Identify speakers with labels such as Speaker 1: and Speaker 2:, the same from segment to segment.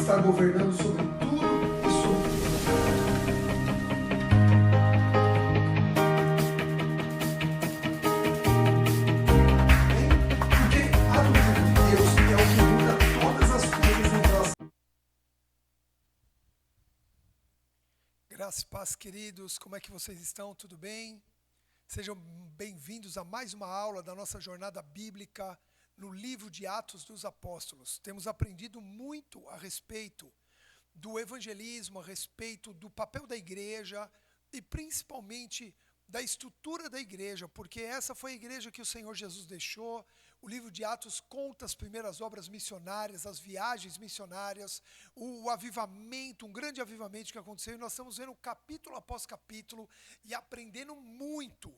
Speaker 1: está governando sobre tudo e sobre tudo. Porque a doutrina de Deus é o que muda todas as coisas em relação.
Speaker 2: Graça e paz, queridos, como é que vocês estão? Tudo bem? Sejam bem-vindos a mais uma aula da nossa jornada bíblica no livro de Atos dos Apóstolos. Temos aprendido muito a respeito do evangelismo, a respeito do papel da igreja e principalmente da estrutura da igreja, porque essa foi a igreja que o Senhor Jesus deixou. O livro de Atos conta as primeiras obras missionárias, as viagens missionárias, o avivamento, um grande avivamento que aconteceu, e nós estamos vendo capítulo após capítulo e aprendendo muito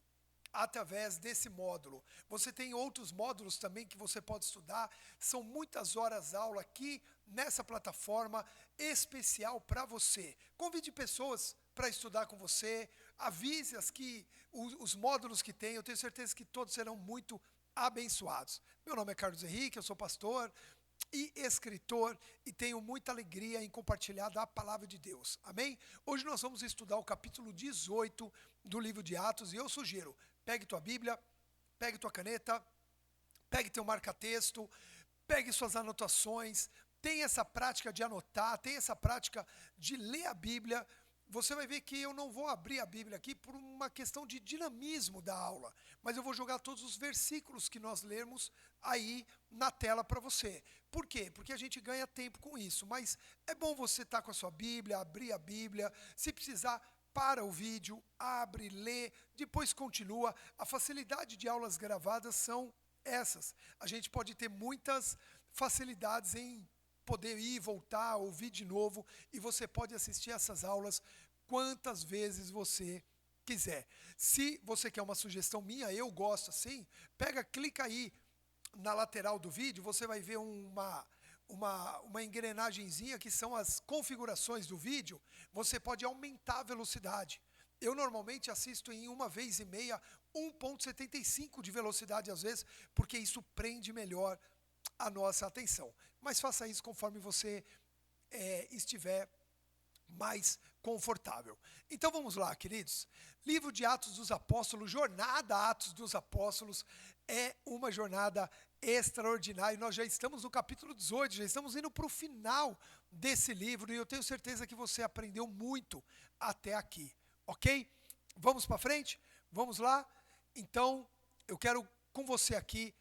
Speaker 2: através desse módulo. Você tem outros módulos também que você pode estudar, são muitas horas aula aqui nessa plataforma especial para você. Convide pessoas para estudar com você, avise-as que os módulos que tem, eu tenho certeza que todos serão muito abençoados. Meu nome é Carlos Henrique, eu sou pastor e escritor e tenho muita alegria em compartilhar da palavra de Deus. Amém? Hoje nós vamos estudar o capítulo 18 do livro de Atos e eu sugiro, pegue tua Bíblia, pegue tua caneta, pegue teu marca-texto, pegue suas anotações, tenha essa prática de anotar, tenha essa prática de ler a Bíblia. Você vai ver que eu não vou abrir a Bíblia aqui por uma questão de dinamismo da aula, mas eu vou jogar todos os versículos que nós lermos aí na tela para você. Por quê? Porque a gente ganha tempo com isso, mas é bom você estar com a sua Bíblia, abrir a Bíblia, se precisar, para o vídeo, abre, lê, depois continua. A facilidade de aulas gravadas são essas. A gente pode ter muitas facilidades em poder ir, voltar, ouvir de novo, e você pode assistir essas aulas quantas vezes você quiser. Se você quer uma sugestão minha, eu gosto assim, clica aí na lateral do vídeo, você vai ver uma engrenagenzinha que são as configurações do vídeo, você pode aumentar a velocidade. Eu normalmente assisto em 1,5 vezes, 1,75 de velocidade às vezes, porque isso prende melhor a nossa atenção. Mas faça isso conforme você estiver mais confortável. Então vamos lá, queridos. Livro de Atos dos Apóstolos, jornada Atos dos Apóstolos, é uma jornada extraordinária. Nós já estamos no capítulo 18, já estamos indo para o final desse livro e eu tenho certeza que você aprendeu muito até aqui, ok? Vamos para frente? Vamos lá? Então, eu quero com você aqui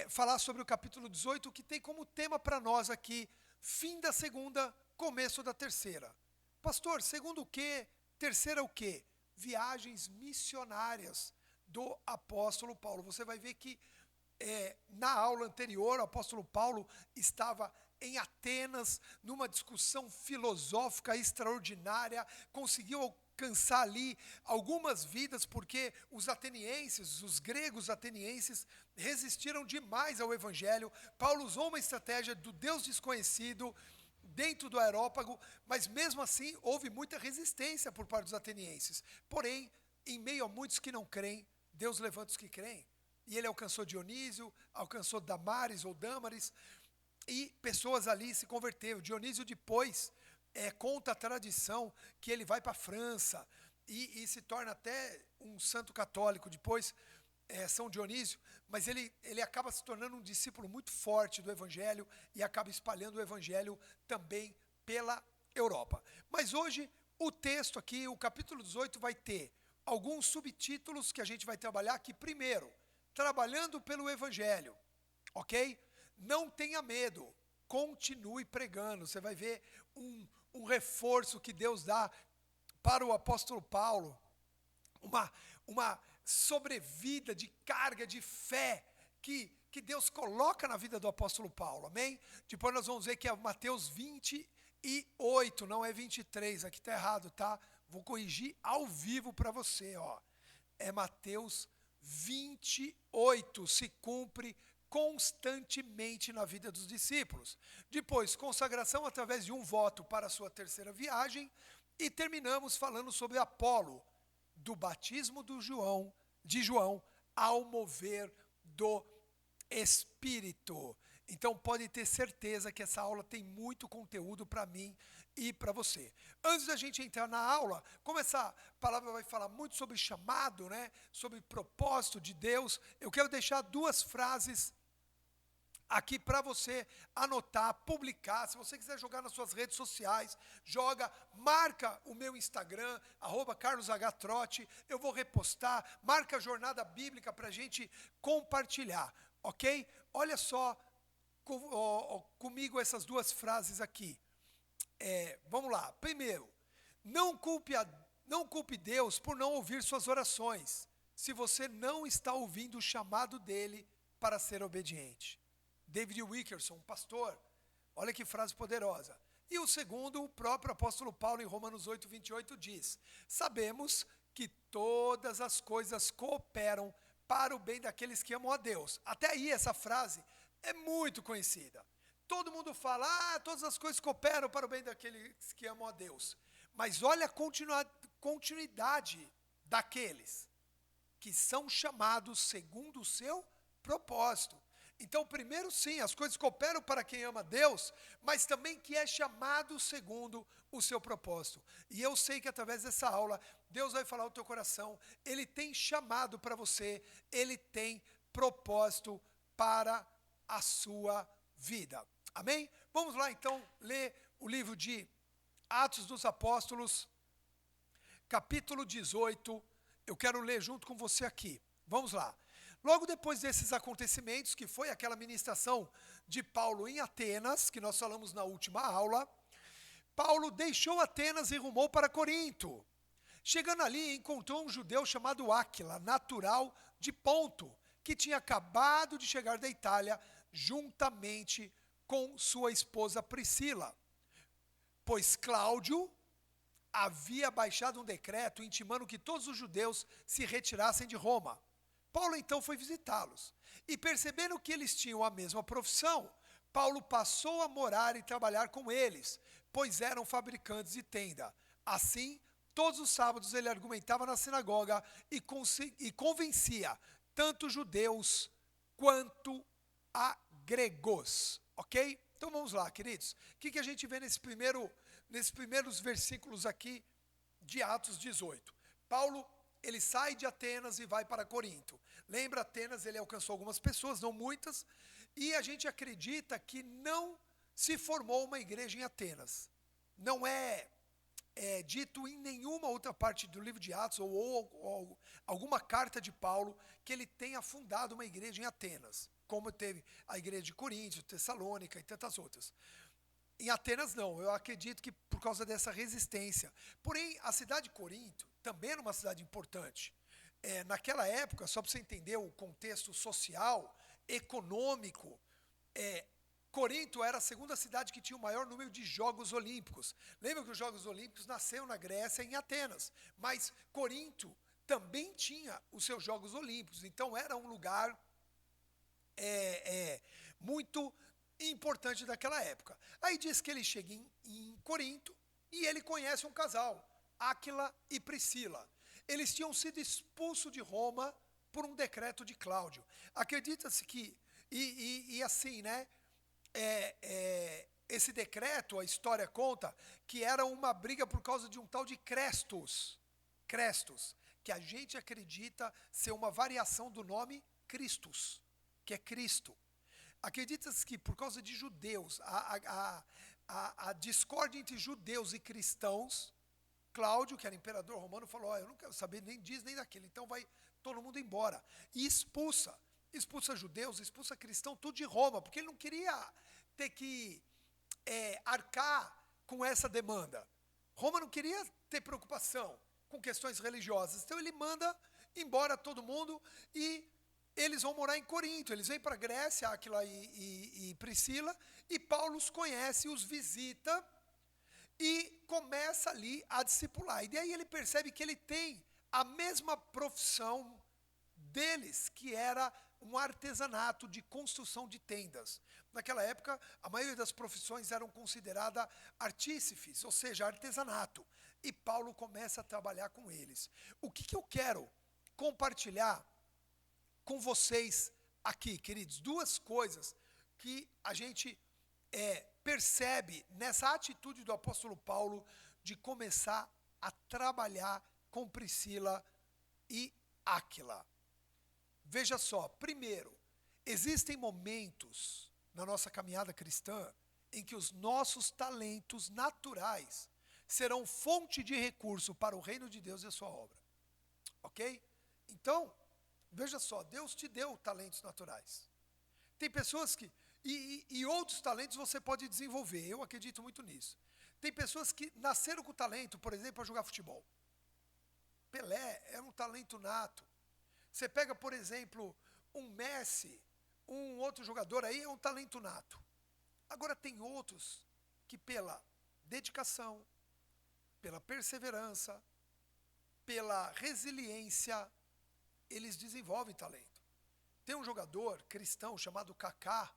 Speaker 2: falar sobre o capítulo 18, que tem como tema para nós aqui, fim da segunda, começo da terceira. Pastor, segundo o quê? Terceira o quê? Viagens missionárias do apóstolo Paulo. Você vai ver que na aula anterior, o apóstolo Paulo estava em Atenas, numa discussão filosófica extraordinária, conseguiu alcançar ali algumas vidas, porque os atenienses, os gregos atenienses, resistiram demais ao evangelho. Paulo usou uma estratégia do Deus desconhecido dentro do aerópago, mas mesmo assim houve muita resistência por parte dos atenienses. Porém, em meio a muitos que não creem, Deus levanta os que creem. E ele alcançou Dionísio, alcançou Damares ou Dâmaris, e pessoas ali se converteram. Dionísio depois conta a tradição que ele vai para a França e se torna até um santo católico depois, São Dionísio, mas ele acaba se tornando um discípulo muito forte do evangelho e acaba espalhando o evangelho também pela Europa. Mas hoje o texto aqui, o capítulo 18, vai ter alguns subtítulos que a gente vai trabalhar aqui. Primeiro, trabalhando pelo evangelho, ok? Não tenha medo, continue pregando. Você vai ver um reforço que Deus dá para o apóstolo Paulo, uma sobrevida de carga de fé que Deus coloca na vida do apóstolo Paulo, amém? Depois nós vamos ver que é Mateus 28, não é 23, aqui está errado, tá? Vou corrigir ao vivo para você, ó. É Mateus 28, se cumpre constantemente na vida dos discípulos. Depois, consagração através de um voto para a sua terceira viagem. E terminamos falando sobre Apolo, do batismo de João ao mover do Espírito. Então pode ter certeza que essa aula tem muito conteúdo para mim e para você. Antes da gente entrar na aula, como essa palavra vai falar muito sobre chamado, né? Sobre propósito de Deus, eu quero deixar duas frases aqui para você anotar, publicar. Se você quiser jogar nas suas redes sociais, joga, marca o meu Instagram, @carloshtrotti, eu vou repostar, marca a Jornada Bíblica para a gente compartilhar, ok? Olha só comigo essas duas frases aqui. Vamos lá. Primeiro, não culpe Deus por não ouvir suas orações, se você não está ouvindo o chamado dele para ser obediente. David Wilkerson, um pastor, olha que frase poderosa. E o segundo, o próprio apóstolo Paulo, em Romanos 8:28, diz: sabemos que todas as coisas cooperam para o bem daqueles que amam a Deus. Até aí essa frase é muito conhecida. Todo mundo fala, todas as coisas cooperam para o bem daqueles que amam a Deus. Mas olha a continuidade daqueles que são chamados segundo o seu propósito. Então, primeiro sim, as coisas cooperam para quem ama Deus, mas também que é chamado segundo o seu propósito. E eu sei que através dessa aula, Deus vai falar ao teu coração, Ele tem chamado para você, Ele tem propósito para a sua vida. Amém? Vamos lá então ler o livro de Atos dos Apóstolos, capítulo 18. Eu quero ler junto com você aqui. Vamos lá. Logo depois desses acontecimentos, que foi aquela ministração de Paulo em Atenas, que nós falamos na última aula, Paulo deixou Atenas e rumou para Corinto. Chegando ali, encontrou um judeu chamado Áquila, natural de Ponto, que tinha acabado de chegar da Itália, juntamente com sua esposa Priscila. Pois Cláudio havia baixado um decreto intimando que todos os judeus se retirassem de Roma. Paulo então foi visitá-los, e percebendo que eles tinham a mesma profissão, Paulo passou a morar e trabalhar com eles, pois eram fabricantes de tenda. Assim, todos os sábados ele argumentava na sinagoga e convencia tanto judeus quanto a gregos, ok? Então vamos lá, queridos. O que a gente vê nesses primeiros versículos aqui de Atos 18? Paulo, ele sai de Atenas e vai para Corinto. Lembra, Atenas, ele alcançou algumas pessoas, não muitas, e a gente acredita que não se formou uma igreja em Atenas. Não é dito em nenhuma outra parte do livro de Atos ou alguma carta de Paulo que ele tenha fundado uma igreja em Atenas, como teve a igreja de Corinto, Tessalônica e tantas outras. Em Atenas não, eu acredito que por causa dessa resistência. Porém, a cidade de Corinto também era uma cidade importante. Naquela época, só para você entender o contexto social, econômico, Corinto era a segunda cidade que tinha o maior número de Jogos Olímpicos. Lembra que os Jogos Olímpicos nasceram na Grécia, em Atenas, mas Corinto também tinha os seus Jogos Olímpicos, então era um lugar muito importante daquela época. Aí diz que ele chega em Corinto e ele conhece um casal, Áquila e Priscila. Eles tinham sido expulsos de Roma por um decreto de Cláudio. Acredita-se que, assim, né? Esse decreto, a história conta, que era uma briga por causa de um tal de Crestus, que a gente acredita ser uma variação do nome Christus, que é Cristo. Acredita-se que por causa de judeus, a discórdia entre judeus e cristãos, Cláudio, que era imperador romano, falou, eu não quero saber nem disso nem daquilo, então vai todo mundo embora. E expulsa judeus, expulsa cristão, tudo de Roma, porque ele não queria ter que arcar com essa demanda. Roma não queria ter preocupação com questões religiosas, então ele manda embora todo mundo e eles vão morar em Corinto. Eles vêm para a Grécia, Áquila e Priscila, e Paulo os conhece, os visita e começa ali a discipular. E daí ele percebe que ele tem a mesma profissão deles, que era um artesanato de construção de tendas. Naquela época, a maioria das profissões eram consideradas artífices, ou seja, artesanato. E Paulo começa a trabalhar com eles. O que eu quero compartilhar com vocês aqui, queridos? Duas coisas que a gente percebe nessa atitude do apóstolo Paulo de começar a trabalhar com Priscila e Áquila. Veja só, primeiro, existem momentos na nossa caminhada cristã em que os nossos talentos naturais serão fonte de recurso para o reino de Deus e a sua obra. Ok? Então, veja só, Deus te deu talentos naturais. Tem pessoas que... E outros talentos você pode desenvolver, eu acredito muito nisso. Tem pessoas que nasceram com talento, por exemplo, para jogar futebol. Pelé é um talento nato. Você pega, por exemplo, um Messi, um outro jogador aí, é um talento nato. Agora tem outros que pela dedicação, pela perseverança, pela resiliência, eles desenvolvem talento. Tem um jogador cristão chamado Kaká,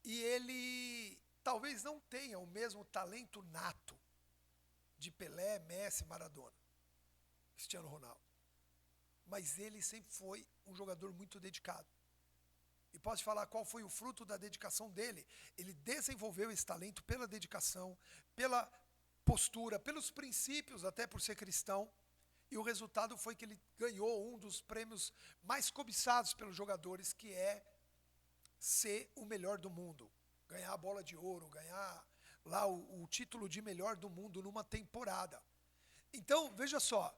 Speaker 2: e ele talvez não tenha o mesmo talento nato de Pelé, Messi, Maradona, Cristiano Ronaldo. Mas ele sempre foi um jogador muito dedicado. E posso te falar qual foi o fruto da dedicação dele? Ele desenvolveu esse talento pela dedicação, pela postura, pelos princípios, até por ser cristão. E o resultado foi que ele ganhou um dos prêmios mais cobiçados pelos jogadores, que é ser o melhor do mundo. Ganhar a bola de ouro, ganhar lá o título de melhor do mundo numa temporada. Então, veja só,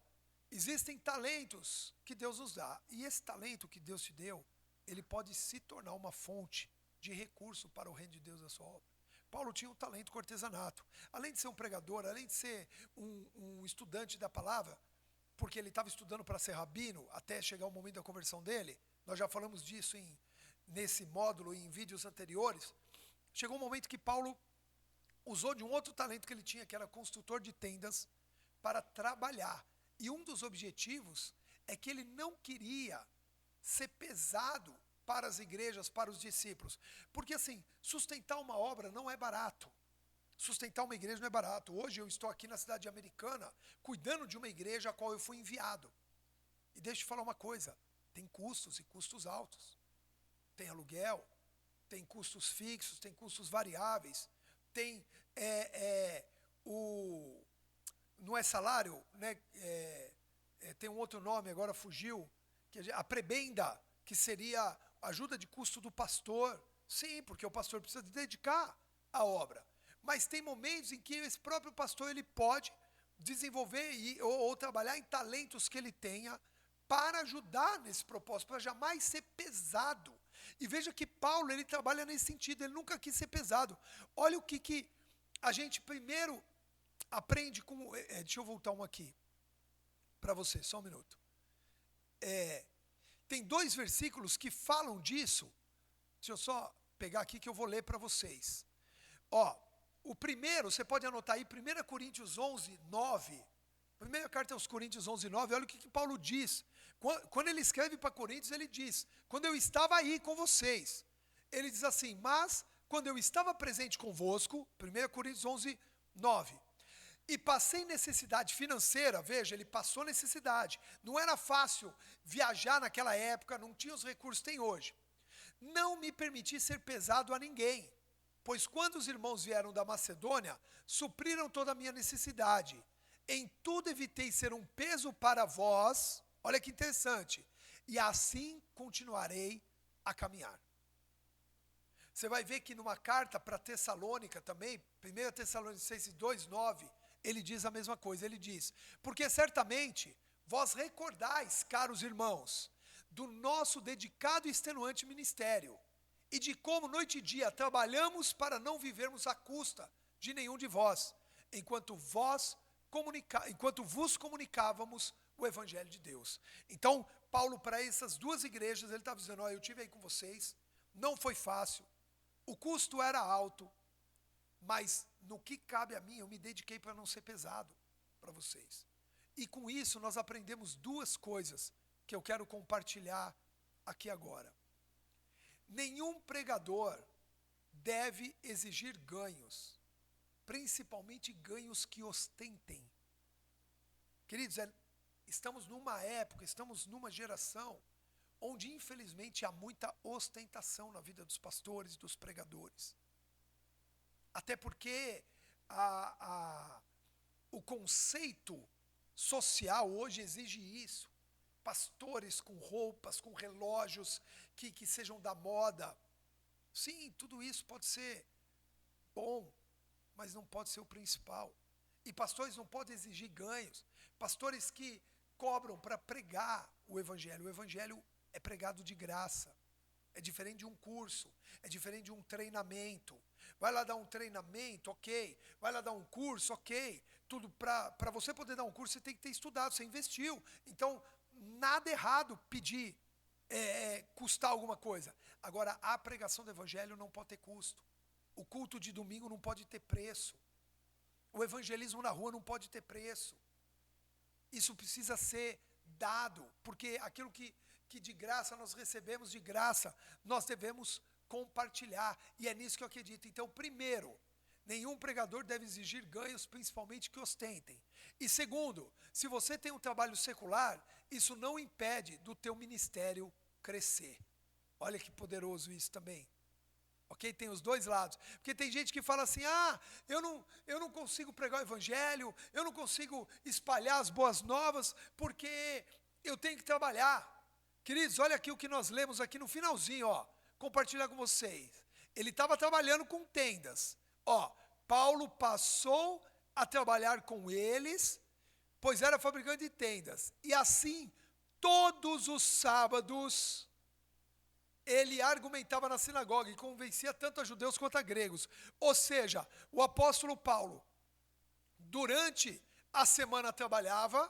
Speaker 2: existem talentos que Deus nos dá. E esse talento que Deus te deu, ele pode se tornar uma fonte de recurso para o reino de Deus e a sua obra. Paulo tinha um talento com artesanato. Além de ser um pregador, além de ser um estudante da palavra, porque ele estava estudando para ser rabino, até chegar o momento da conversão dele, nós já falamos disso nesse módulo e em vídeos anteriores. Chegou um momento que Paulo usou de um outro talento que ele tinha, que era construtor de tendas, para trabalhar. E um dos objetivos é que ele não queria ser pesado para as igrejas, para os discípulos. Porque assim, sustentar uma obra não é barato. Sustentar uma igreja não é barato. Hoje eu estou aqui na cidade americana, cuidando de uma igreja a qual eu fui enviado. E deixa eu te falar uma coisa, tem custos e custos altos. Tem aluguel, tem custos fixos, tem custos variáveis, tem não é salário, né? Tem um outro nome, agora fugiu, que a prebenda, que seria ajuda de custo do pastor. Sim, porque o pastor precisa dedicar à obra. Mas tem momentos em que esse próprio pastor ele pode desenvolver ou trabalhar em talentos que ele tenha para ajudar nesse propósito, para jamais ser pesado. E veja que Paulo, ele trabalha nesse sentido, ele nunca quis ser pesado. Olha o que a gente primeiro aprende com... deixa eu voltar um aqui para você, só um minuto. Tem 2 versículos que falam disso. Deixa eu só pegar aqui que eu vou ler para vocês. O primeiro, você pode anotar aí, 1 Coríntios 11, 9. Primeira carta aos Coríntios 11, 9, olha o que Paulo diz. Quando ele escreve para Coríntios, ele diz, quando eu estava aí com vocês, ele diz assim, mas quando eu estava presente convosco, 1 Coríntios 11, 9, e passei necessidade financeira, veja, ele passou necessidade, não era fácil viajar naquela época, não tinha os recursos que tem hoje. Não me permiti ser pesado a ninguém, pois quando os irmãos vieram da Macedônia, supriram toda a minha necessidade. Em tudo evitei ser um peso para vós, olha que interessante, e assim continuarei a caminhar. Você vai ver que numa carta para Tessalônica também, 1 Tessalonicenses 2, 9, ele diz a mesma coisa, ele diz, porque certamente vós recordais, caros irmãos, do nosso dedicado e extenuante ministério, e de como noite e dia trabalhamos para não vivermos à custa de nenhum de vós, enquanto vos comunicávamos o Evangelho de Deus. Então, Paulo, para essas 2 igrejas, ele estava dizendo, eu estive aí com vocês, não foi fácil, o custo era alto, mas no que cabe a mim, eu me dediquei para não ser pesado para vocês. E com isso, nós aprendemos 2 coisas que eu quero compartilhar aqui agora. Nenhum pregador deve exigir ganhos, principalmente ganhos que ostentem. Queridos, estamos numa época, estamos numa geração onde infelizmente há muita ostentação na vida dos pastores, dos pregadores. Até porque o conceito social hoje exige isso. Pastores com roupas, com relógios que sejam da moda. Sim, tudo isso pode ser bom, mas não pode ser o principal. E pastores não podem exigir ganhos. Pastores que cobram para pregar o evangelho. O evangelho é pregado de graça. É diferente de um curso, é diferente de um treinamento. Vai lá dar um treinamento, ok. Vai lá dar um curso, ok. Tudo para você poder dar um curso, você tem que ter estudado, você investiu. Então, nada errado pedir, custar alguma coisa. Agora, a pregação do evangelho não pode ter custo. O culto de domingo não pode ter preço. O evangelismo na rua não pode ter preço. Isso precisa ser dado, porque aquilo que de graça nós recebemos de graça, nós devemos compartilhar. E é nisso que eu acredito. Então, primeiro, nenhum pregador deve exigir ganhos, principalmente que ostentem. E segundo, se você tem um trabalho secular, isso não impede do teu ministério crescer. Olha que poderoso isso também. Ok? Tem os dois lados. Porque tem gente que fala assim, eu não consigo pregar o evangelho, eu não consigo espalhar as boas novas, porque eu tenho que trabalhar. Queridos, olha aqui o que nós lemos aqui no finalzinho, compartilhar com vocês. Ele estava trabalhando com tendas. Paulo passou a trabalhar com eles, pois era fabricante de tendas. E assim, todos os sábados, ele argumentava na sinagoga e convencia tanto a judeus quanto a gregos. Ou seja, o apóstolo Paulo, durante a semana trabalhava,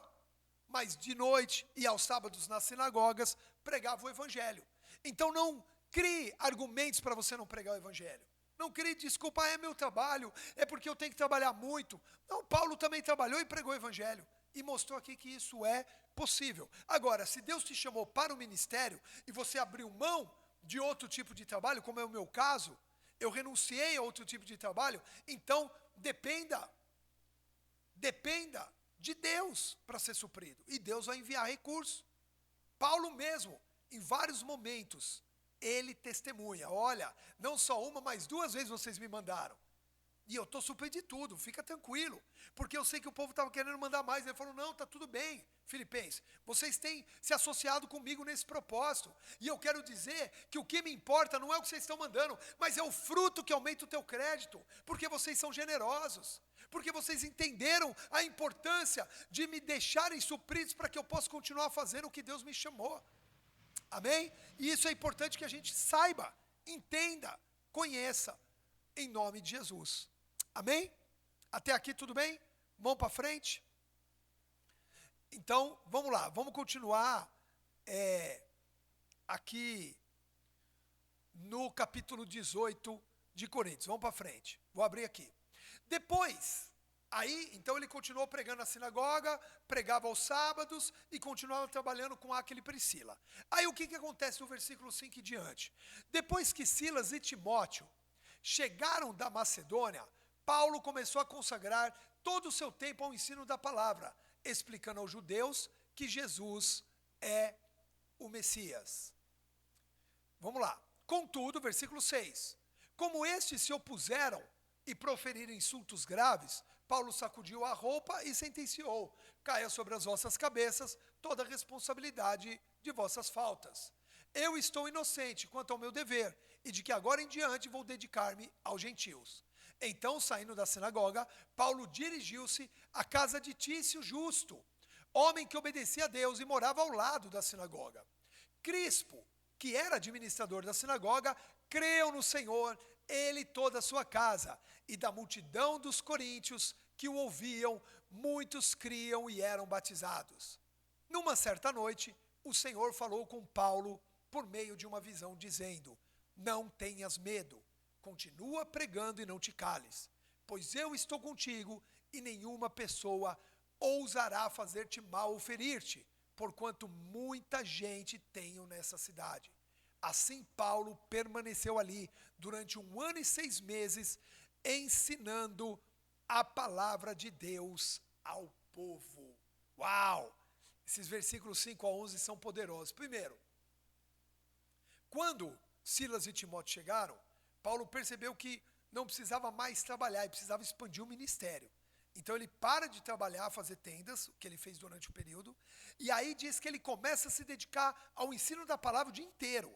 Speaker 2: mas de noite e aos sábados nas sinagogas, pregava o evangelho. Então não crie argumentos para você não pregar o evangelho. Não crie desculpa, é meu trabalho, é porque eu tenho que trabalhar muito. Não, Paulo também trabalhou e pregou o evangelho. E mostrou aqui que isso é possível. Agora, se Deus te chamou para o ministério e você abriu mão de outro tipo de trabalho, como é o meu caso, eu renunciei a outro tipo de trabalho, então dependa de Deus para ser suprido. E Deus vai enviar recursos. Paulo mesmo, em vários momentos, ele testemunha. Olha, não só uma, mas 2 vezes vocês me mandaram. E eu estou suprindo de tudo, fica tranquilo. Porque eu sei que o povo estava querendo mandar mais. Ele falou, não, está tudo bem, Filipenses. Vocês têm se associado comigo nesse propósito. E eu quero dizer que o que me importa não é o que vocês estão mandando, mas é o fruto que aumenta o teu crédito. Porque vocês são generosos. Porque vocês entenderam a importância de me deixarem supridos para que eu possa continuar fazendo o que Deus me chamou. Amém? E isso é importante que a gente saiba, entenda, conheça, em nome de Jesus. Amém? Até aqui tudo bem? Mão para frente? Então, vamos lá, vamos continuar aqui no capítulo 18 de Coríntios. Vamos para frente, vou abrir aqui. Depois, aí, então ele continuou pregando na sinagoga, pregava aos sábados e continuava trabalhando com Áquila e Priscila. Aí o que acontece no versículo 5 em diante? Depois que Silas e Timóteo chegaram da Macedônia, Paulo começou a consagrar todo o seu tempo ao ensino da palavra, explicando aos judeus que Jesus é o Messias. Vamos lá. Contudo, versículo 6. Como estes se opuseram e proferiram insultos graves, Paulo sacudiu a roupa e sentenciou: caia sobre as vossas cabeças toda a responsabilidade de vossas faltas. Eu estou inocente quanto ao meu dever, e de que agora em diante vou dedicar-me aos gentios. Então, saindo da sinagoga, Paulo dirigiu-se à casa de Tício Justo, homem que obedecia a Deus e morava ao lado da sinagoga. Crispo, que era administrador da sinagoga, creu no Senhor, ele e toda a sua casa, e da multidão dos coríntios que o ouviam, muitos criam e eram batizados. Numa certa noite, o Senhor falou com Paulo por meio de uma visão, dizendo: não tenhas medo, continua pregando e não te cales, pois eu estou contigo e nenhuma pessoa ousará fazer-te mal ou ferir-te, porquanto muita gente tenho nessa cidade. Assim Paulo permaneceu ali durante 1 ano e 6 meses, ensinando a palavra de Deus ao povo. Uau! Esses versículos 5 a 11 são poderosos. Primeiro, Quando Silas e Timóteo chegaram, Paulo percebeu que não precisava mais trabalhar, ele precisava expandir o ministério. Então ele para de trabalhar, fazer tendas, o que ele fez durante o período, e aí diz que ele começa a se dedicar ao ensino da palavra o dia inteiro.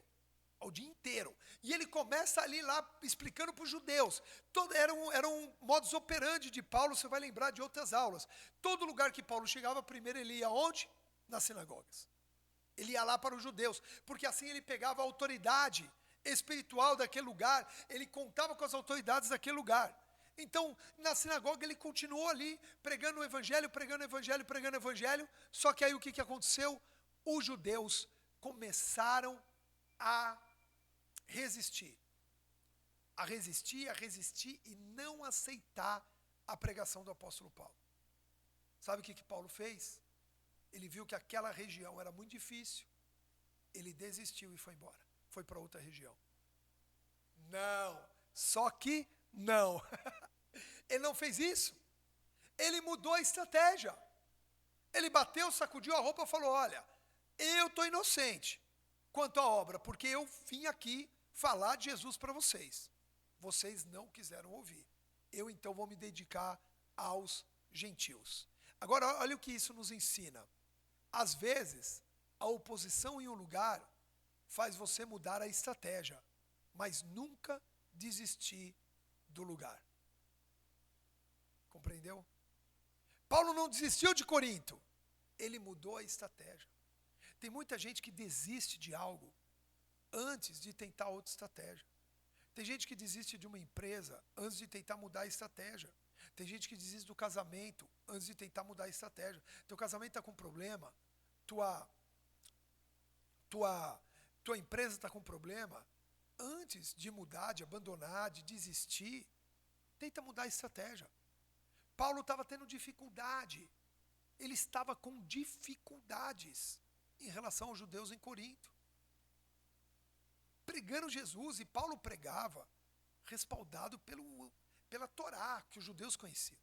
Speaker 2: Ao dia inteiro. E ele começa ali lá explicando para os judeus. Era um modus operandi de Paulo, você vai lembrar de outras aulas. Todo lugar que Paulo chegava, primeiro ele ia onde? Nas sinagogas. Ele ia lá para os judeus, porque assim ele pegava a autoridade espiritual daquele lugar, ele contava com as autoridades daquele lugar. Então, na sinagoga ele continuou ali, pregando o evangelho, pregando o evangelho, pregando o evangelho, só que aí o que aconteceu? Os judeus começaram a resistir e não aceitar a pregação do apóstolo Paulo. Sabe o que Paulo fez? Ele viu que aquela região era muito difícil, ele desistiu e foi embora, foi para outra região. Não, só que não, ele não fez isso, ele mudou a estratégia, ele bateu, sacudiu a roupa e falou, olha, eu estou inocente quanto à obra, porque eu vim aqui falar de Jesus para vocês. Vocês não quiseram ouvir. Eu então vou me dedicar aos gentios. Agora, olha o que isso nos ensina. Às vezes, a oposição em um lugar faz você mudar a estratégia, mas nunca desistir do lugar. Compreendeu? Paulo não desistiu de Corinto. Ele mudou a estratégia. Tem muita gente que desiste de algo antes de tentar outra estratégia. Tem gente que desiste de uma empresa antes de tentar mudar a estratégia. Tem gente que desiste do casamento antes de tentar mudar a estratégia. Teu casamento está com problema, tua empresa está com problema, antes de mudar, de abandonar, de desistir, tenta mudar a estratégia. Paulo estava tendo dificuldade, ele estava com dificuldades em relação aos judeus em Corinto. Pregando Jesus, e Paulo pregava respaldado pela Torá, que os judeus conheciam.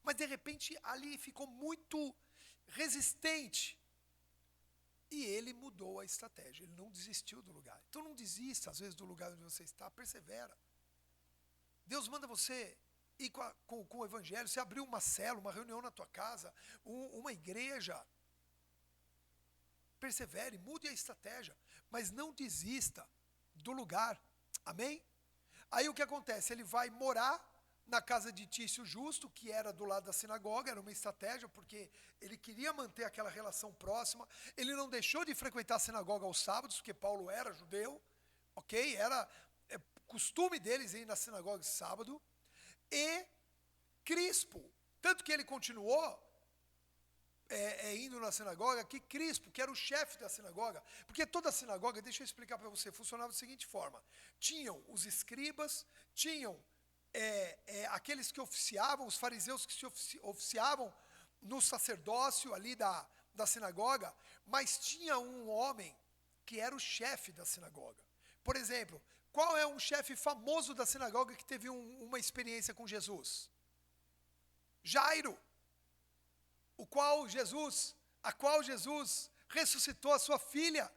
Speaker 2: Mas de repente ali ficou muito resistente. E ele mudou a estratégia, ele não desistiu do lugar. Então não desista, às vezes, do lugar onde você está, persevera. Deus manda você ir com o evangelho, você abriu uma célula, uma reunião na tua casa, uma igreja. Persevere, mude a estratégia, mas não desista do lugar. Amém? Aí o que acontece? Ele vai morar na casa de Tício Justo, que era do lado da sinagoga, era uma estratégia, porque ele queria manter aquela relação próxima. Ele não deixou de frequentar a sinagoga aos sábados, porque Paulo era judeu, ok? Era costume deles ir na sinagoga de sábado. E Crispo, tanto que ele continuou indo na sinagoga, que Crispo, que era o chefe da sinagoga, porque toda a sinagoga, deixa eu explicar para você, funcionava da seguinte forma: tinham os escribas, tinham aqueles que oficiavam, os fariseus que se oficiavam no sacerdócio ali da sinagoga, mas tinha um homem que era o chefe da sinagoga. Por exemplo, qual é um chefe famoso da sinagoga que teve uma experiência com Jesus? Jairo. A qual Jesus ressuscitou a sua filha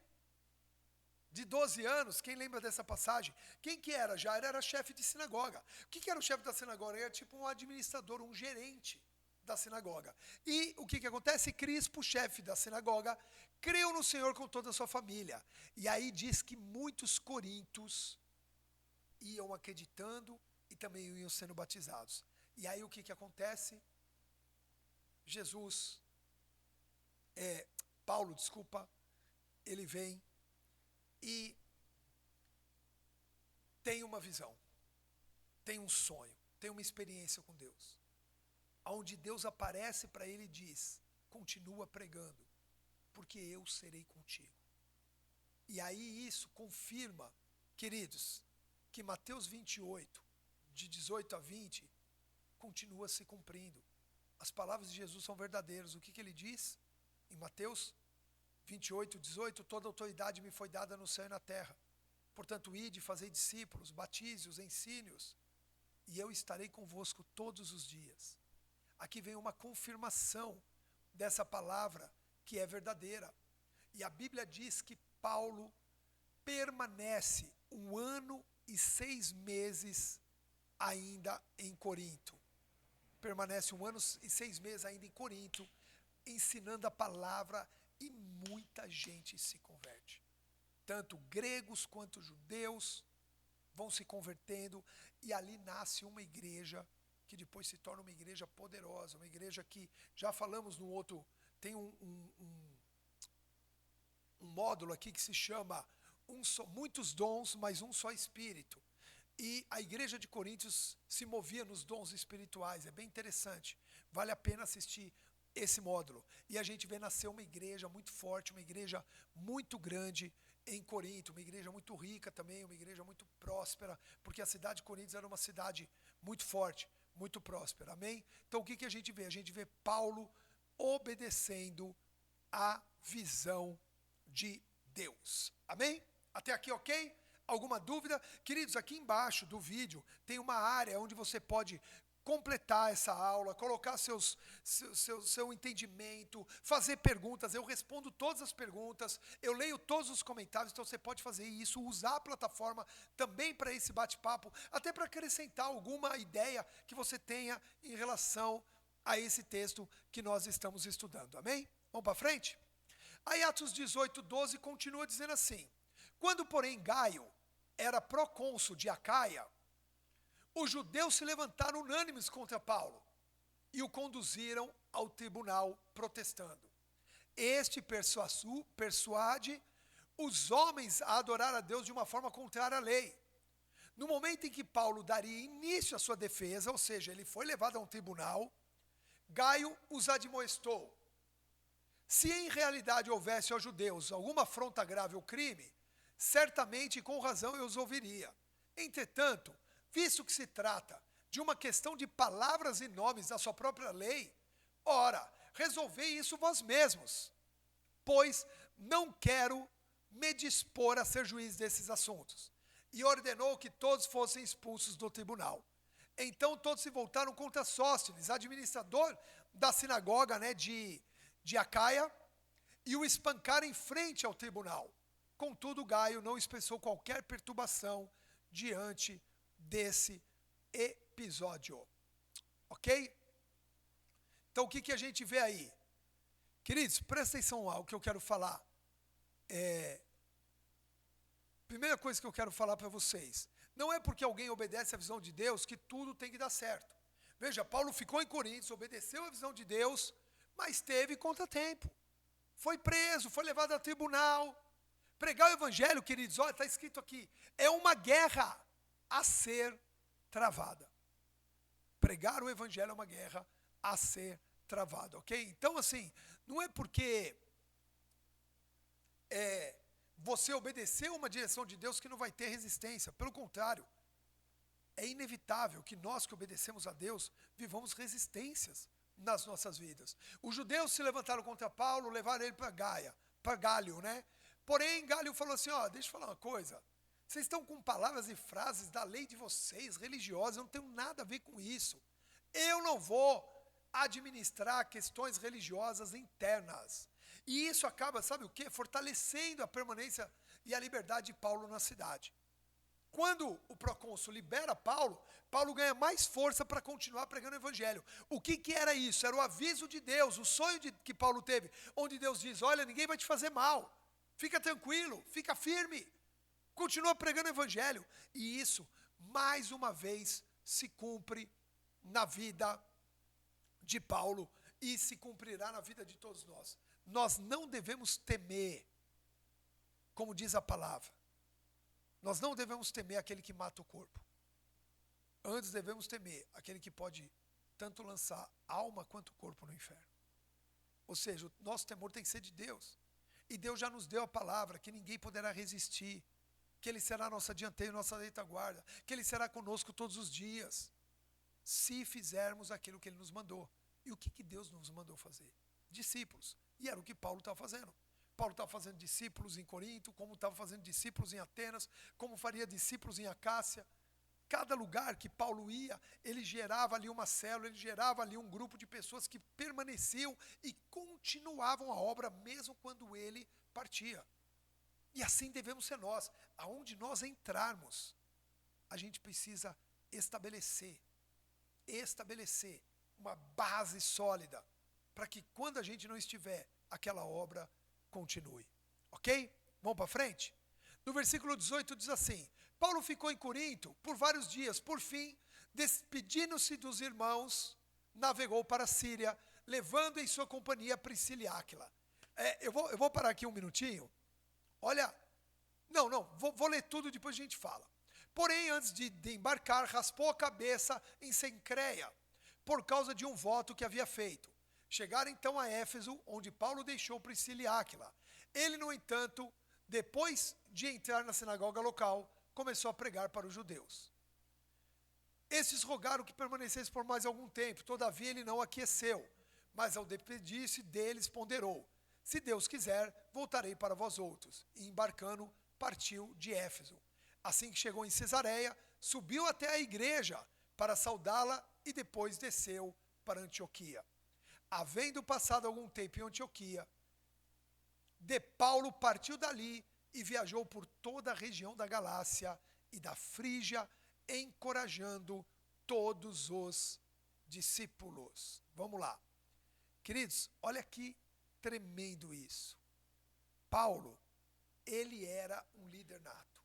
Speaker 2: de 12 anos. Quem lembra dessa passagem? Quem que era? Jairo era chefe de sinagoga. O que era o chefe da sinagoga? Ele era tipo um administrador, um gerente da sinagoga. E o que acontece? Crispo, chefe da sinagoga, creu no Senhor com toda a sua família. E aí diz que muitos coríntios iam acreditando e também iam sendo batizados. E aí o que acontece? Paulo, ele vem e tem uma visão, tem um sonho, tem uma experiência com Deus, onde Deus aparece para ele e diz: continua pregando, porque eu serei contigo. E aí isso confirma, queridos, que Mateus 28, de 18 a 20, continua se cumprindo. As palavras de Jesus são verdadeiras. O que ele diz? Em Mateus 28, 18, toda autoridade me foi dada no céu e na terra. Portanto, ide, fazei discípulos, batize-os, ensine-os, e eu estarei convosco todos os dias. Aqui vem uma confirmação dessa palavra que é verdadeira. E a Bíblia diz que Paulo permanece 1 ano e 6 meses ainda em Corinto. Permanece 1 ano e 6 meses ainda em Corinto, ensinando a palavra, e muita gente se converte. Tanto gregos quanto judeus vão se convertendo, e ali nasce uma igreja que depois se torna uma igreja poderosa, uma igreja que, já falamos no outro, tem um módulo aqui que se chama muitos dons, mas um só Espírito. E a igreja de Coríntios se movia nos dons espirituais, é bem interessante, vale a pena assistir esse módulo. E a gente vê nascer uma igreja muito forte, uma igreja muito grande em Corinto, uma igreja muito rica também, uma igreja muito próspera, porque a cidade de Corinto era uma cidade muito forte, muito próspera, amém? Então o que a gente vê? A gente vê Paulo obedecendo a visão de Deus, amém? Até aqui, ok? Alguma dúvida? Queridos, aqui embaixo do vídeo tem uma área onde você pode completar essa aula, colocar seu entendimento, fazer perguntas. Eu respondo todas as perguntas, eu leio todos os comentários, então você pode fazer isso, usar a plataforma também para esse bate-papo, até para acrescentar alguma ideia que você tenha em relação a esse texto que nós estamos estudando, amém? Vamos para frente? Aí Atos 18:12 continua dizendo assim: quando, porém, Gaio era procônsul de Acaia, os judeus se levantaram unânimes contra Paulo e o conduziram ao tribunal protestando. Este persuade os homens a adorar a Deus de uma forma contrária à lei. No momento em que Paulo daria início à sua defesa, ou seja, ele foi levado a um tribunal, Gaio os admoestou. Se em realidade houvesse aos judeus alguma afronta grave ou crime, certamente com razão eu os ouviria. Entretanto, visto que se trata de uma questão de palavras e nomes da sua própria lei, ora, resolvei isso vós mesmos, pois não quero me dispor a ser juiz desses assuntos. E ordenou que todos fossem expulsos do tribunal. Então todos se voltaram contra Sóstenes, administrador da sinagoga, de Acaia, e o espancaram em frente ao tribunal. Contudo, Gaio não expressou qualquer perturbação diante desse episódio. Ok? Então, o que a gente vê aí? Queridos, presta atenção ao que eu quero falar. Primeira coisa que eu quero falar para vocês. Não é porque alguém obedece à visão de Deus que tudo tem que dar certo. Veja, Paulo ficou em Coríntios, obedeceu à visão de Deus, mas teve contratempo. Foi preso, foi levado a tribunal. Pregar o evangelho, queridos, olha, está escrito aqui, é uma guerra a ser travada. Pregar o evangelho é uma guerra a ser travada, ok? Então, assim, não é porque você obedeceu uma direção de Deus que não vai ter resistência. Pelo contrário, é inevitável que nós que obedecemos a Deus vivamos resistências nas nossas vidas. Os judeus se levantaram contra Paulo, levaram ele para Gálio, né? Porém, Gálio falou assim, deixa eu falar uma coisa, vocês estão com palavras e frases da lei de vocês, religiosas, eu não tenho nada a ver com isso. Eu não vou administrar questões religiosas internas. E isso acaba, sabe o quê? Fortalecendo a permanência e a liberdade de Paulo na cidade. Quando o procônsul libera Paulo, Paulo ganha mais força para continuar pregando o evangelho. O que era isso? Era o aviso de Deus, o sonho que Paulo teve, onde Deus diz, olha, ninguém vai te fazer mal. Fica tranquilo, fica firme, continua pregando o evangelho. E isso, mais uma vez, se cumpre na vida de Paulo e se cumprirá na vida de todos nós. Nós não devemos temer, como diz a palavra, nós não devemos temer aquele que mata o corpo. Antes devemos temer aquele que pode tanto lançar alma quanto o corpo no inferno. Ou seja, o nosso temor tem que ser de Deus. E Deus já nos deu a palavra que ninguém poderá resistir, que Ele será nossa dianteira, nossa retaguarda, que Ele será conosco todos os dias, se fizermos aquilo que Ele nos mandou. E o que Deus nos mandou fazer? Discípulos. E era o que Paulo estava fazendo. Paulo estava fazendo discípulos em Corinto, como estava fazendo discípulos em Atenas, como faria discípulos em Acácia. Cada lugar que Paulo ia, ele gerava ali uma célula, ele gerava ali um grupo de pessoas que permaneciam e continuavam a obra mesmo quando ele partia. E assim devemos ser nós. Aonde nós entrarmos, a gente precisa estabelecer uma base sólida para que quando a gente não estiver, aquela obra continue. Ok? Vamos para frente? No versículo 18 diz assim: Paulo ficou em Corinto por vários dias, por fim, despedindo-se dos irmãos, navegou para a Síria, levando em sua companhia Priscila e Áquila. Eu vou parar aqui um minutinho. Olha, vou ler tudo, depois a gente fala. Porém, antes de embarcar, raspou a cabeça em Cencreia, por causa de um voto que havia feito. Chegaram então a Éfeso, onde Paulo deixou Priscila e Áquila. Ele, no entanto, depois de entrar na sinagoga local, começou a pregar para os judeus. Estes rogaram que permanecesse por mais algum tempo, todavia ele não aqueceu, mas ao despedir-se deles ponderou: se Deus quiser, voltarei para vós outros. E embarcando, partiu de Éfeso. Assim que chegou em Cesareia, subiu até a igreja para saudá-la e depois desceu para Antioquia. Havendo passado algum tempo em Antioquia, de Paulo partiu dali e viajou por toda a região da Galácia e da Frígia, encorajando todos os discípulos. Vamos lá. Queridos, olha que tremendo isso. Paulo, ele era um líder nato,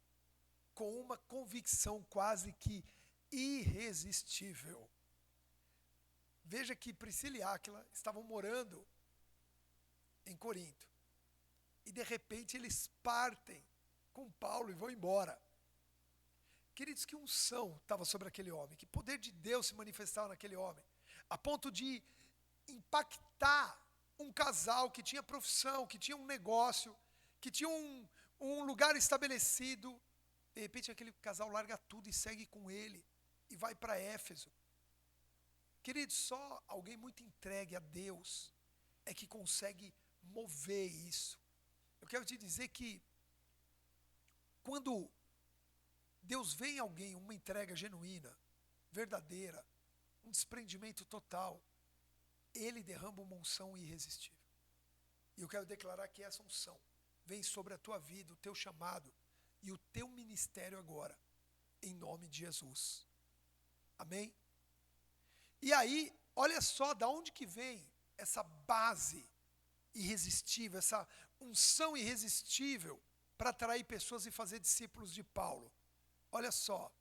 Speaker 2: com uma convicção quase que irresistível. Veja que Priscila e Áquila estavam morando em Corinto. E de repente eles partem com Paulo e vão embora. Queridos, que unção estava sobre aquele homem, que poder de Deus se manifestava naquele homem, a ponto de impactar um casal que tinha profissão, que tinha um negócio, que tinha um lugar estabelecido. De repente aquele casal larga tudo e segue com ele e vai para Éfeso. Queridos, só alguém muito entregue a Deus é que consegue mover isso. Eu quero te dizer que quando Deus vê em alguém uma entrega genuína, verdadeira, um desprendimento total, Ele derrama uma unção irresistível. E eu quero declarar que essa unção vem sobre a tua vida, o teu chamado e o teu ministério agora, em nome de Jesus. Amém? E aí, olha só da onde que vem essa base irresistível, essa unção irresistível para atrair pessoas e fazer discípulos de Paulo. Olha só,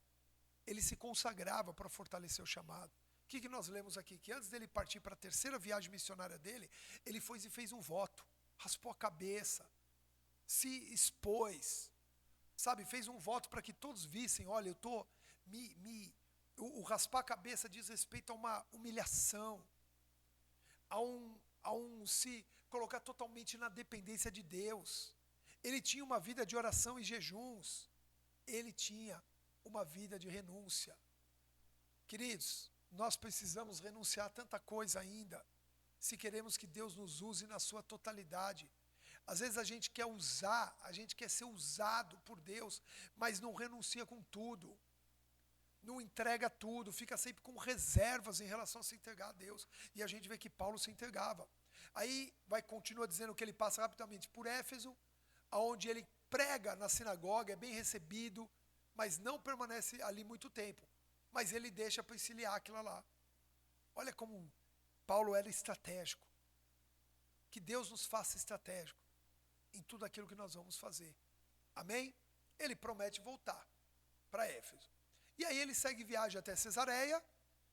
Speaker 2: ele se consagrava para fortalecer o chamado. O que nós lemos aqui? Que antes dele partir para a terceira viagem missionária dele, ele foi e fez um voto, raspou a cabeça, se expôs, sabe, fez um voto para que todos vissem: olha, eu estou o raspar a cabeça diz respeito a uma humilhação, a um se colocar totalmente na dependência de Deus. Ele tinha uma vida de oração e jejuns, ele tinha uma vida de renúncia. Queridos, nós precisamos renunciar a tanta coisa ainda, se queremos que Deus nos use na sua totalidade. Às vezes a gente quer usar, a gente quer ser usado por Deus, mas não renuncia com tudo, não entrega tudo, fica sempre com reservas em relação a se entregar a Deus. E a gente vê que Paulo se entregava. Aí continua dizendo que ele passa rapidamente por Éfeso, onde ele prega na sinagoga, é bem recebido, mas não permanece ali muito tempo. Mas ele deixa Priscila e Áquila lá. Olha como Paulo era estratégico. Que Deus nos faça estratégico em tudo aquilo que nós vamos fazer. Amém? Ele promete voltar para Éfeso. E aí ele segue viagem até Cesareia,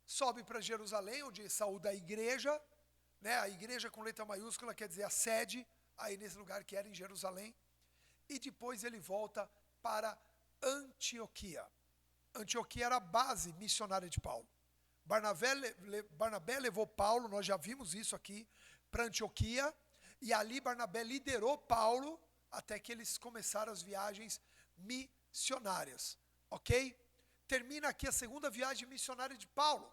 Speaker 2: sobe para Jerusalém, onde saúda a igreja, né? A igreja com letra maiúscula quer dizer a sede, aí nesse lugar que era em Jerusalém. E depois ele volta para Antioquia. Antioquia era a base missionária de Paulo. Barnabé levou Paulo, nós já vimos isso aqui, para Antioquia, e ali Barnabé liderou Paulo até que eles começaram as viagens missionárias, ok? Termina aqui a segunda viagem missionária de Paulo.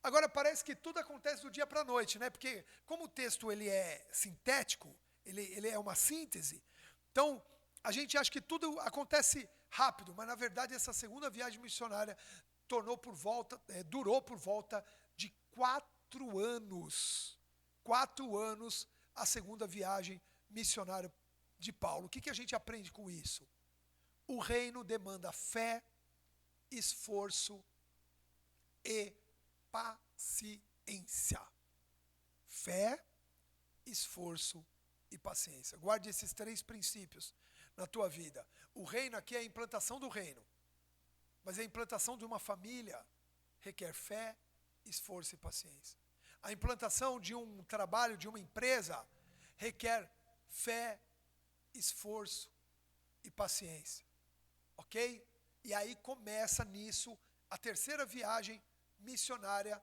Speaker 2: Agora parece que tudo acontece do dia para a noite, né? Porque como o texto ele é sintético, ele é uma síntese, então a gente acha que tudo acontece rápido, mas na verdade essa segunda viagem missionária durou por volta de 4 anos. 4 anos a segunda viagem missionária de Paulo. O que a gente aprende com isso? O reino demanda fé, esforço e paciência. Fé, esforço e paciência. Guarde esses 3 princípios na tua vida. O reino aqui é a implantação do reino. Mas a implantação de uma família requer fé, esforço e paciência. A implantação de um trabalho, de uma empresa, requer fé, esforço e paciência. Ok? E aí começa nisso a 3ª viagem missionária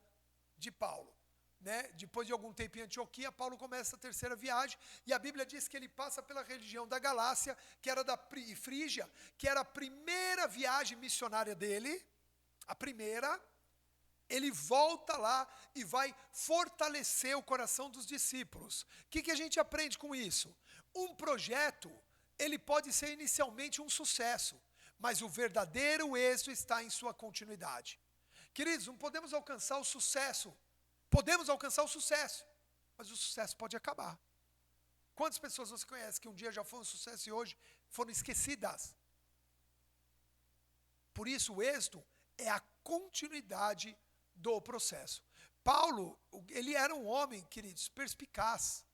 Speaker 2: de Paulo. Né? Depois de algum tempo em Antioquia, Paulo começa a 3ª viagem, e a Bíblia diz que ele passa pela região da Galácia, que era da Frígia, que era a primeira viagem missionária dele, a primeira. Ele volta lá e vai fortalecer o coração dos discípulos. O que a gente aprende com isso? Um projeto, ele pode ser inicialmente um sucesso, mas o verdadeiro êxito está em sua continuidade. Queridos, não podemos alcançar o sucesso. Podemos alcançar o sucesso, mas o sucesso pode acabar. Quantas pessoas você conhece que um dia já foram um sucesso e hoje foram esquecidas? Por isso, o êxito é a continuidade do processo. Paulo, ele era um homem, queridos, perspicaz,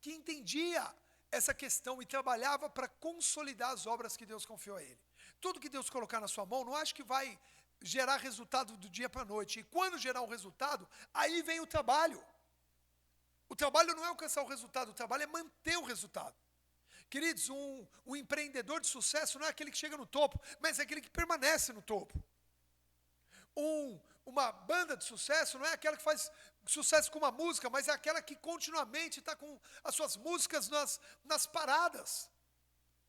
Speaker 2: que entendia essa questão e trabalhava para consolidar as obras que Deus confiou a ele. Tudo que Deus colocar na sua mão, não acho que vai gerar resultado do dia para a noite. E quando gerar um resultado, aí vem o trabalho. O trabalho não é alcançar o resultado, o trabalho é manter o resultado. Queridos, um empreendedor de sucesso não é aquele que chega no topo, mas é aquele que permanece no topo. Uma banda de sucesso não é aquela que faz sucesso com uma música, mas é aquela que continuamente está com as suas músicas nas paradas.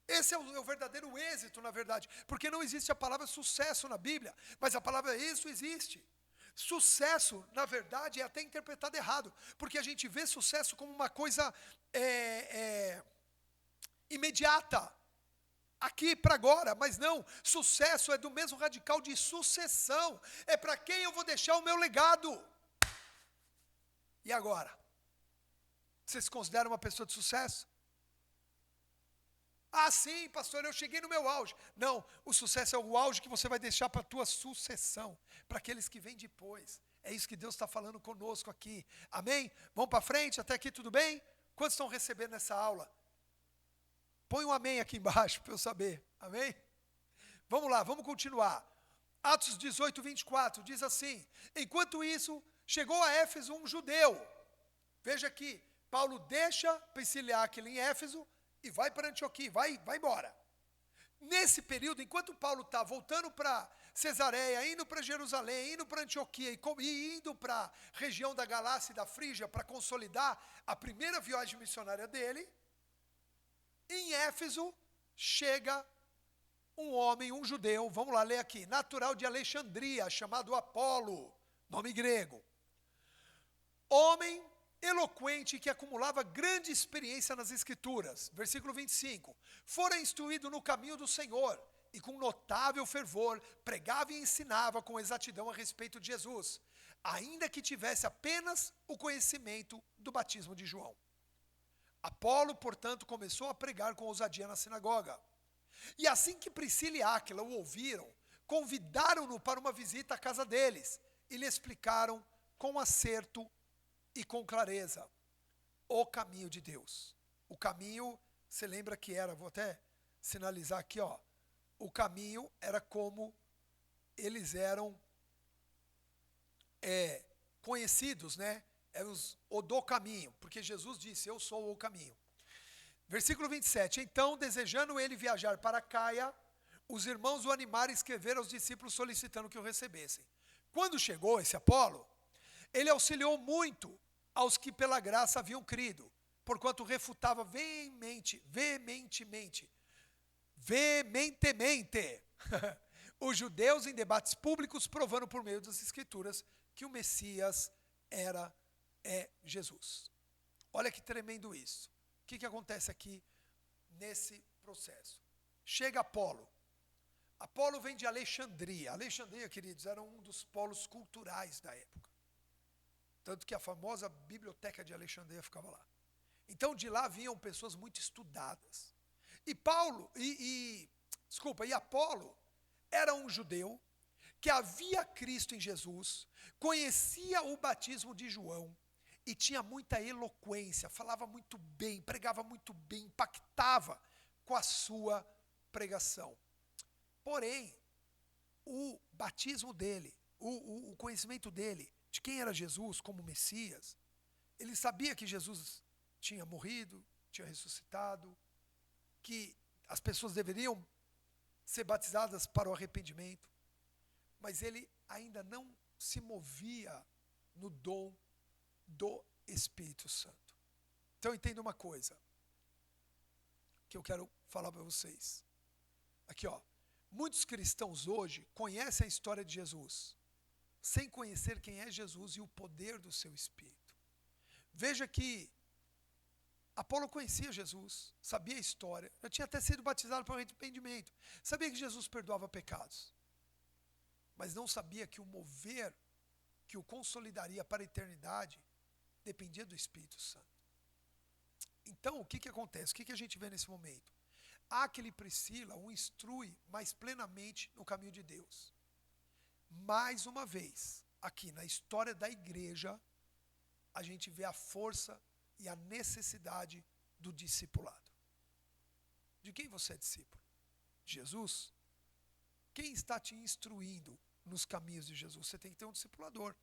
Speaker 2: Esse é o verdadeiro êxito, na verdade, porque não existe a palavra sucesso na Bíblia, mas a palavra êxito existe. Sucesso, na verdade, é até interpretado errado, porque a gente vê sucesso como uma coisa imediata, aqui para agora, mas não, sucesso é do mesmo radical de sucessão, é para quem eu vou deixar o meu legado. E agora? Você se considera uma pessoa de sucesso? Ah, sim, pastor, eu cheguei no meu auge. Não, o sucesso é o auge que você vai deixar para a tua sucessão, para aqueles que vêm depois. É isso que Deus está falando conosco aqui. Amém? Vamos para frente? Até aqui tudo bem? Quantos estão recebendo essa aula? Põe um amém aqui embaixo para eu saber. Amém? Vamos lá, vamos continuar. Atos 18, 24 diz assim: enquanto isso, chegou a Éfeso um judeu. Veja aqui, Paulo deixa Priscila e Áquila em Éfeso e vai para Antioquia, vai embora. Nesse período, enquanto Paulo está voltando para Cesareia, indo para Jerusalém, indo para Antioquia e indo para a região da Galácia e da Frígia para consolidar a primeira viagem missionária dele, em Éfeso chega um homem, um judeu, vamos lá ler aqui, natural de Alexandria, chamado Apolo, nome grego. Homem eloquente que acumulava grande experiência nas escrituras. Versículo 25. Fora instruído no caminho do Senhor e com notável fervor pregava e ensinava com exatidão a respeito de Jesus, ainda que tivesse apenas o conhecimento do batismo de João. Apolo, portanto, começou a pregar com ousadia na sinagoga. E assim que Priscila e Áquila o ouviram, convidaram-no para uma visita à casa deles e lhe explicaram com acerto e com clareza o caminho de Deus. O caminho, você lembra que era, vou até sinalizar aqui, ó. O caminho era como eles eram conhecidos, né? Eram o do caminho, porque Jesus disse, eu sou o caminho. Versículo 27, então, desejando ele viajar para Caia, os irmãos o animaram e escreveram aos discípulos solicitando que o recebessem. Quando chegou esse Apolo, ele auxiliou muito aos que pela graça haviam crido, porquanto refutava veementemente os judeus em debates públicos, provando por meio das escrituras que o Messias é Jesus. Olha que tremendo isso. O que acontece aqui nesse processo? Chega Apolo. Apolo vem de Alexandria. Alexandria, queridos, era um dos polos culturais da época. Tanto que a famosa biblioteca de Alexandria ficava lá. Então de lá vinham pessoas muito estudadas. E Apolo era um judeu que havia Cristo em Jesus, conhecia o batismo de João e tinha muita eloquência, falava muito bem, pregava muito bem, impactava com a sua pregação. Porém, o batismo dele, o conhecimento dele de quem era Jesus como Messias, ele sabia que Jesus tinha morrido, tinha ressuscitado, que as pessoas deveriam ser batizadas para o arrependimento, mas ele ainda não se movia no dom do Espírito Santo. Então entenda uma coisa que eu quero falar para vocês. Aqui, ó. Muitos cristãos hoje conhecem a história de Jesus, sem conhecer quem é Jesus e o poder do seu Espírito. Veja que Apolo conhecia Jesus, sabia a história, já tinha até sido batizado para o arrependimento, sabia que Jesus perdoava pecados, mas não sabia que o mover que o consolidaria para a eternidade dependia do Espírito Santo. Então, o que acontece? O que a gente vê nesse momento? Aquele Priscila o instrui mais plenamente no caminho de Deus. Mais uma vez, aqui na história da igreja, a gente vê a força e a necessidade do discipulado. De quem você é discípulo? De Jesus? Quem está te instruindo nos caminhos de Jesus? Você tem que ter um discipulador.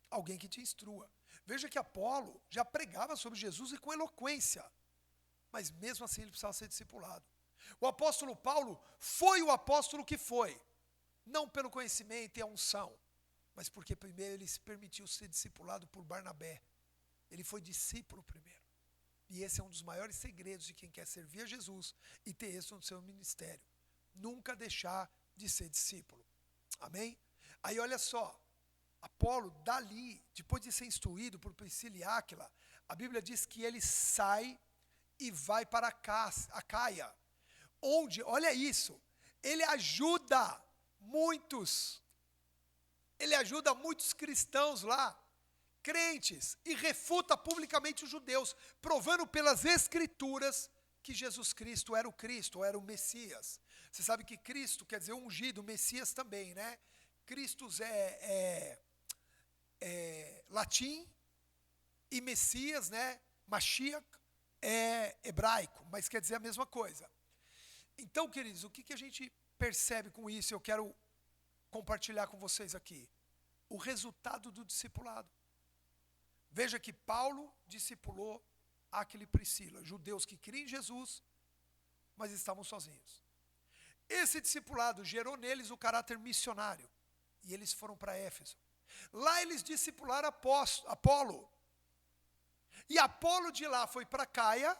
Speaker 2: Alguém que te instrua. Veja que Apolo já pregava sobre Jesus e com eloquência. Mas mesmo assim ele precisava ser discipulado. O apóstolo Paulo foi o apóstolo que foi. Não pelo conhecimento e a unção, mas porque primeiro ele se permitiu ser discipulado por Barnabé. Ele foi discípulo primeiro. E esse é um dos maiores segredos de quem quer servir a Jesus e ter êxito no seu ministério. Nunca deixar de ser discípulo. Amém? Aí olha só, Apolo, dali, depois de ser instruído por Priscila e Áquila, a Bíblia diz que ele sai e vai para a Caia, onde, olha isso, ele ajuda muitos cristãos lá, crentes, e refuta publicamente os judeus, provando pelas Escrituras que Jesus Cristo era o Cristo, ou era o Messias. Você sabe que Cristo quer dizer ungido, Messias também, né? Christus é latim e Messias, né? Mashiach é hebraico, mas quer dizer a mesma coisa. Então, queridos, o que a gente percebe com isso? Eu quero compartilhar com vocês aqui. O resultado do discipulado. Veja que Paulo discipulou Áquila e Priscila, judeus que criam em Jesus, mas estavam sozinhos. Esse discipulado gerou neles o caráter missionário, e eles foram para Éfeso. Lá eles discipularam Apolo, e Apolo de lá foi para Caia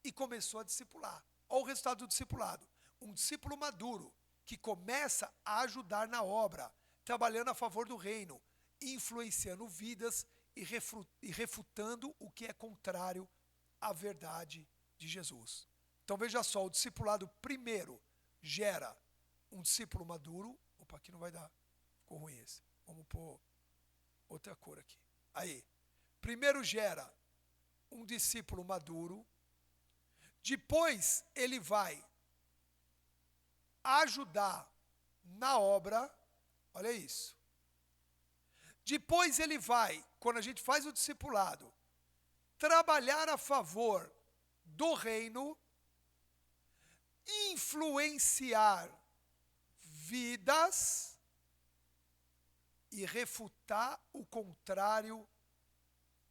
Speaker 2: e começou a discipular. Olha o resultado do discipulado. Um discípulo maduro, que começa a ajudar na obra, trabalhando a favor do reino, influenciando vidas e refutando o que é contrário à verdade de Jesus. Então veja só, o discipulado primeiro gera um discípulo maduro. Opa, aqui não vai dar, ficou ruim esse. Vamos pôr outra cor aqui. Aí, primeiro gera um discípulo maduro, depois ele vai ajudar na obra, olha isso. Depois ele vai, quando a gente faz o discipulado, trabalhar a favor do reino, influenciar vidas e refutar o contrário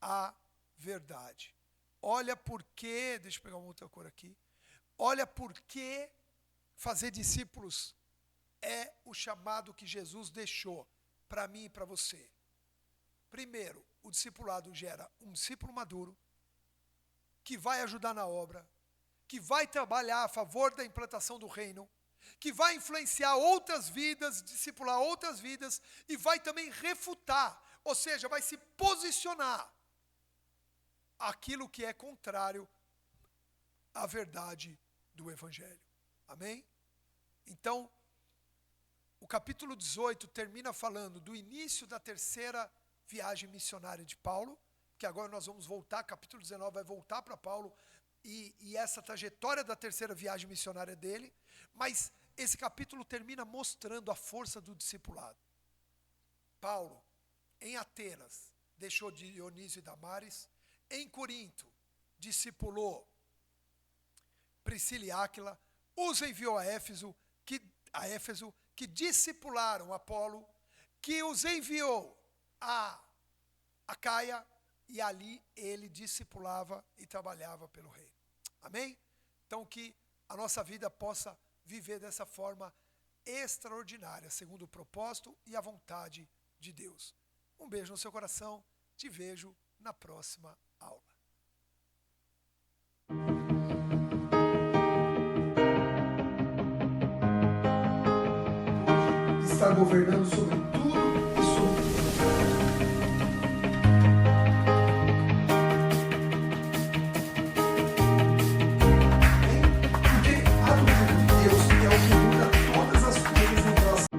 Speaker 2: à verdade. Olha por que, deixa eu pegar uma outra cor aqui, olha por que fazer discípulos é o chamado que Jesus deixou para mim e para você. Primeiro, o discipulado gera um discípulo maduro, que vai ajudar na obra, que vai trabalhar a favor da implantação do reino, que vai influenciar outras vidas, discipular outras vidas, e vai também refutar, ou seja, vai se posicionar aquilo que é contrário à verdade do Evangelho. Amém? Então, o capítulo 18 termina falando do início da terceira viagem missionária de Paulo, que agora nós vamos voltar, capítulo 19 vai voltar para Paulo, e essa trajetória da terceira viagem missionária dele, mas esse capítulo termina mostrando a força do discipulado. Paulo, em Atenas, deixou Dionísio e Damares. Em Corinto, discipulou Priscila e Áquila. Os enviou a Éfeso, que discipularam Apolo, que os enviou a Acaia, e ali ele discipulava e trabalhava pelo reino. Amém? Então que a nossa vida possa viver dessa forma extraordinária, segundo o propósito e a vontade de Deus. Um beijo no seu coração, te vejo na próxima aula.
Speaker 1: Está governando sobre tudo